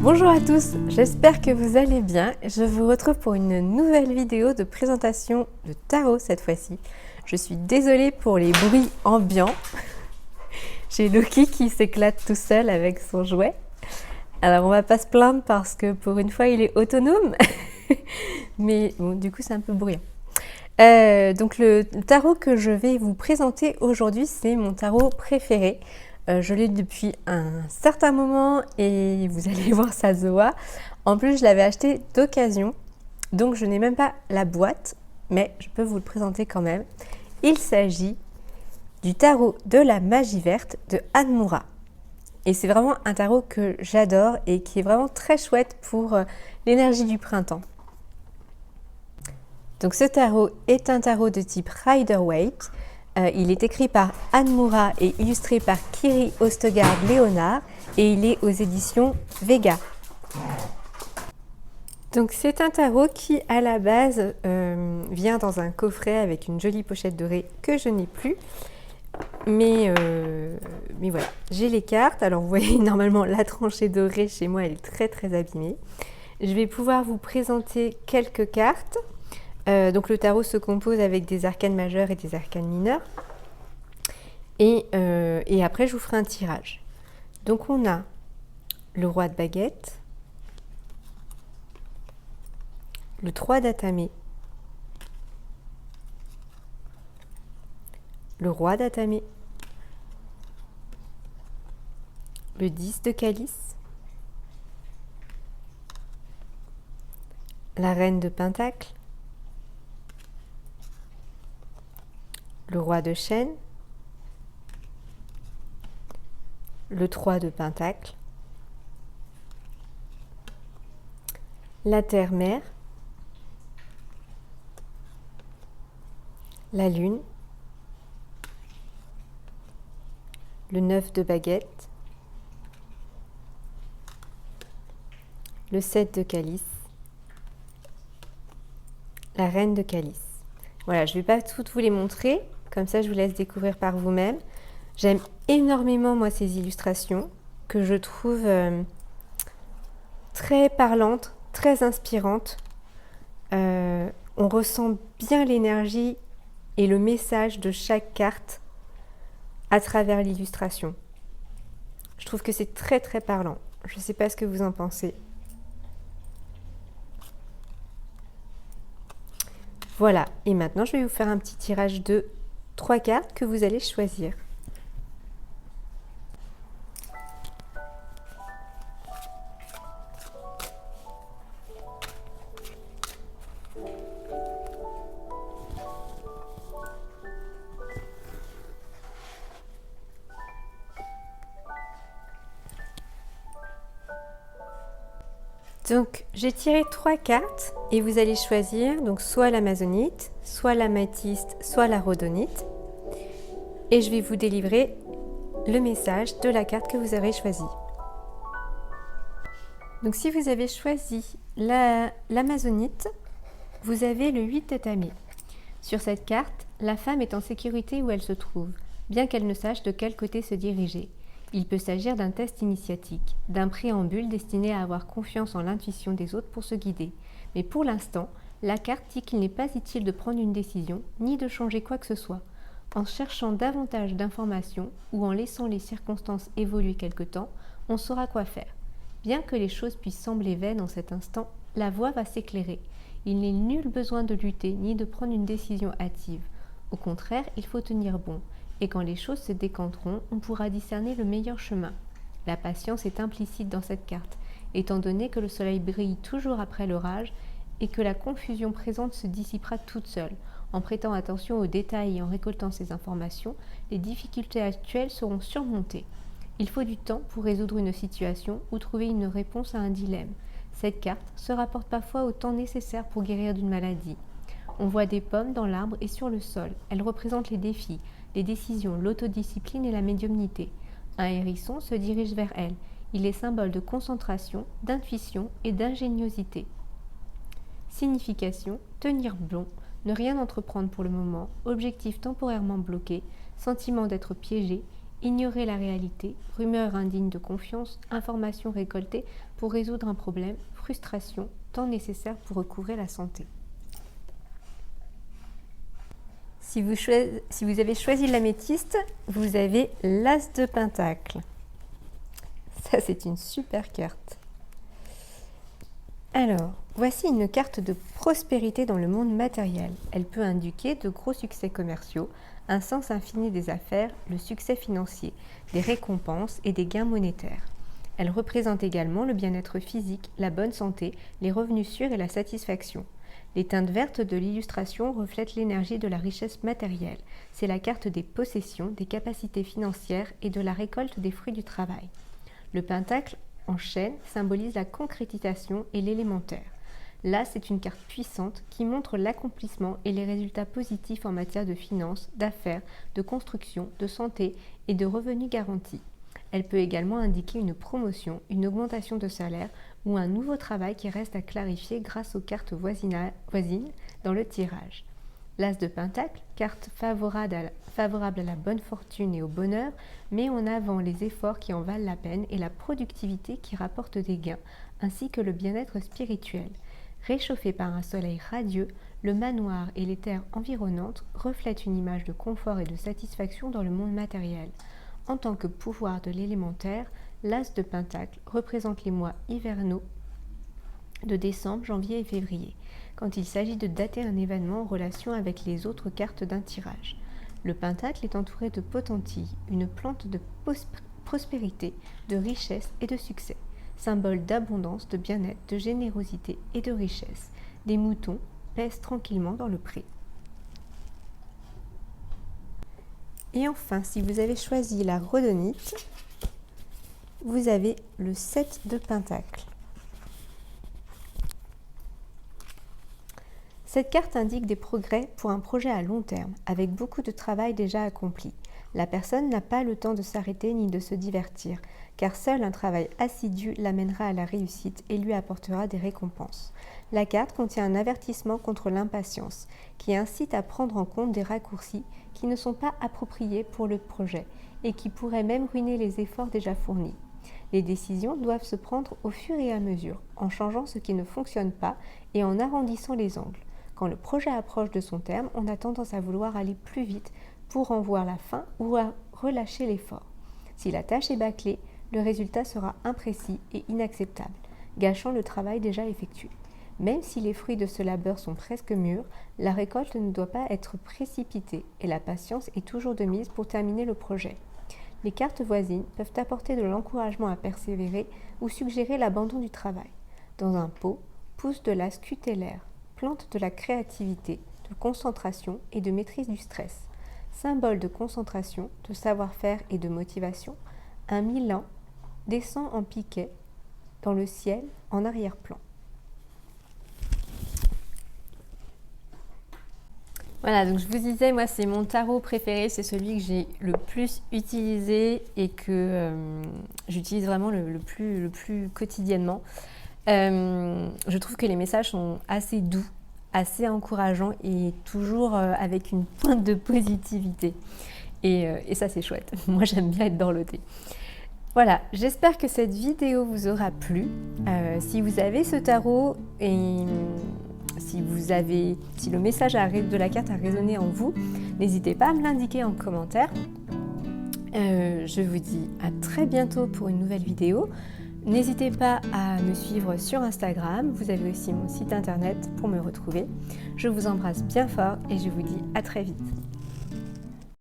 Bonjour à tous, j'espère que vous allez bien. Je vous retrouve pour une nouvelle vidéo de présentation de tarot cette fois-ci. Je suis désolée pour les bruits ambiants. J'ai Loki qui s'éclate tout seul avec son jouet. Alors on va pas se plaindre parce que pour une fois il est autonome. Mais bon, du coup c'est un peu bruyant. Donc le tarot que je vais vous présenter aujourd'hui, c'est mon tarot préféré. Je l'ai depuis un certain moment et vous allez voir, ça se voit. En plus, je l'avais acheté d'occasion, donc je n'ai même pas la boîte, mais je peux vous le présenter quand même. Il s'agit du tarot de la magie verte de Anne Moura. Et c'est vraiment un tarot que j'adore et qui est vraiment très chouette pour l'énergie du printemps. Donc ce tarot est un tarot de type Rider-Waite. Il est écrit par Anne Moura et illustré par Kiri Østegård-Leonard et il est aux éditions Vega. Donc c'est un tarot qui à la base vient dans un coffret avec une jolie pochette dorée que je n'ai plus. Mais voilà, j'ai les cartes. Alors vous voyez normalement la tranchée dorée chez moi, elle est très très abîmée. Je vais pouvoir vous présenter quelques cartes. Donc le tarot se compose avec des arcanes majeures et des arcanes mineures. Et après, je vous ferai un tirage. Donc on a le roi de baguette, le 3 d'atamé, le roi d'atamé, le 10 de calice, la reine de pentacle, le roi de chêne, le 3 de pentacle, la terre-mère, la lune, le 9 de baguette, le 7 de calice, la reine de calice. Voilà, je ne vais pas toutes vous les montrer, comme ça je vous laisse découvrir par vous-même. J'aime énormément moi ces illustrations que je trouve très parlantes, très inspirantes. On ressent bien l'énergie et le message de chaque carte à travers l'illustration. Je trouve que c'est très très parlant. Je ne sais pas ce que vous en pensez. Voilà, et maintenant je vais vous faire un petit tirage de 3 cartes que vous allez choisir. Donc j'ai tiré 3 cartes et vous allez choisir donc soit l'amazonite, soit l'améthyste, soit la rhodonite. Et je vais vous délivrer le message de la carte que vous avez choisie. Donc si vous avez choisi l'amazonite, vous avez le 8 d'atamé. Sur cette carte, la femme est en sécurité où elle se trouve, bien qu'elle ne sache de quel côté se diriger. Il peut s'agir d'un test initiatique, d'un préambule destiné à avoir confiance en l'intuition des autres pour se guider. Mais pour l'instant, la carte dit qu'il n'est pas utile de prendre une décision, ni de changer quoi que ce soit. En cherchant davantage d'informations ou en laissant les circonstances évoluer quelque temps, on saura quoi faire. Bien que les choses puissent sembler vaines en cet instant, la voie va s'éclairer. Il n'est nul besoin de lutter ni de prendre une décision hâtive. Au contraire, il faut tenir bon. Et quand les choses se décanteront, on pourra discerner le meilleur chemin. La patience est implicite dans cette carte, étant donné que le soleil brille toujours après l'orage et que la confusion présente se dissipera toute seule. En prêtant attention aux détails et en récoltant ces informations, les difficultés actuelles seront surmontées. Il faut du temps pour résoudre une situation ou trouver une réponse à un dilemme. Cette carte se rapporte parfois au temps nécessaire pour guérir d'une maladie. On voit des pommes dans l'arbre et sur le sol. Elles représentent les défis, les décisions, l'autodiscipline et la médiumnité. Un hérisson se dirige vers elle. Il est symbole de concentration, d'intuition et d'ingéniosité. Signification, tenir bon, ne rien entreprendre pour le moment, objectif temporairement bloqué, sentiment d'être piégé, ignorer la réalité, rumeurs indignes de confiance, informations récoltées pour résoudre un problème, frustration, temps nécessaire pour recouvrer la santé. Si vous avez choisi l'améthyste, vous avez l'As de Pentacle. Ça, c'est une super carte. Alors, voici une carte de prospérité dans le monde matériel. Elle peut indiquer de gros succès commerciaux, un sens infini des affaires, le succès financier, des récompenses et des gains monétaires. Elle représente également le bien-être physique, la bonne santé, les revenus sûrs et la satisfaction. Les teintes vertes de l'illustration reflètent l'énergie de la richesse matérielle. C'est la carte des possessions, des capacités financières et de la récolte des fruits du travail. Le pentacle en chêne symbolise la concrétisation et l'élémentaire. Là, c'est une carte puissante qui montre l'accomplissement et les résultats positifs en matière de finances, d'affaires, de construction, de santé et de revenus garantis. Elle peut également indiquer une promotion, une augmentation de salaire ou un nouveau travail qui reste à clarifier grâce aux cartes voisines dans le tirage. L'As de Pentacle, carte favorable à la bonne fortune et au bonheur, met en avant les efforts qui en valent la peine et la productivité qui rapporte des gains, ainsi que le bien-être spirituel. Réchauffé par un soleil radieux, le manoir et les terres environnantes reflètent une image de confort et de satisfaction dans le monde matériel. En tant que pouvoir de l'élémentaire, l'As de Pentacle représente les mois hivernaux de décembre, janvier et février, quand il s'agit de dater un événement en relation avec les autres cartes d'un tirage. Le pentacle est entouré de potentilles, une plante de prospérité, de richesse et de succès, symbole d'abondance, de bien-être, de générosité et de richesse. Des moutons paissent tranquillement dans le pré. Et enfin, si vous avez choisi la rhodonite, vous avez le 7 de Pentacle. Cette carte indique des progrès pour un projet à long terme, avec beaucoup de travail déjà accompli. La personne n'a pas le temps de s'arrêter ni de se divertir, car seul un travail assidu l'amènera à la réussite et lui apportera des récompenses. La carte contient un avertissement contre l'impatience, qui incite à prendre en compte des raccourcis qui ne sont pas appropriés pour le projet et qui pourraient même ruiner les efforts déjà fournis. Les décisions doivent se prendre au fur et à mesure, en changeant ce qui ne fonctionne pas et en arrondissant les angles. Quand le projet approche de son terme, on a tendance à vouloir aller plus vite pour en voir la fin ou à relâcher l'effort. Si la tâche est bâclée, le résultat sera imprécis et inacceptable, gâchant le travail déjà effectué. Même si les fruits de ce labeur sont presque mûrs, la récolte ne doit pas être précipitée et la patience est toujours de mise pour terminer le projet. Les cartes voisines peuvent apporter de l'encouragement à persévérer ou suggérer l'abandon du travail. Dans un pot, pousse de la scutellaire, plante de la créativité, de concentration et de maîtrise du stress. Symbole de concentration, de savoir-faire et de motivation, un milan descend en piquet dans le ciel en arrière-plan. Voilà, donc je vous disais, moi c'est mon tarot préféré, c'est celui que j'ai le plus utilisé et que j'utilise vraiment le plus quotidiennement. Je trouve que les messages sont assez doux, assez encourageants et toujours avec une pointe de positivité. Et ça c'est chouette, moi j'aime bien être dorlotée. Voilà, j'espère que cette vidéo vous aura plu. Si vous avez ce tarot et si le message de la carte a résonné en vous, n'hésitez pas à me l'indiquer en commentaire. Je vous dis à très bientôt pour une nouvelle vidéo. N'hésitez pas à me suivre sur Instagram, vous avez aussi mon site internet pour me retrouver. Je vous embrasse bien fort et je vous dis à très vite.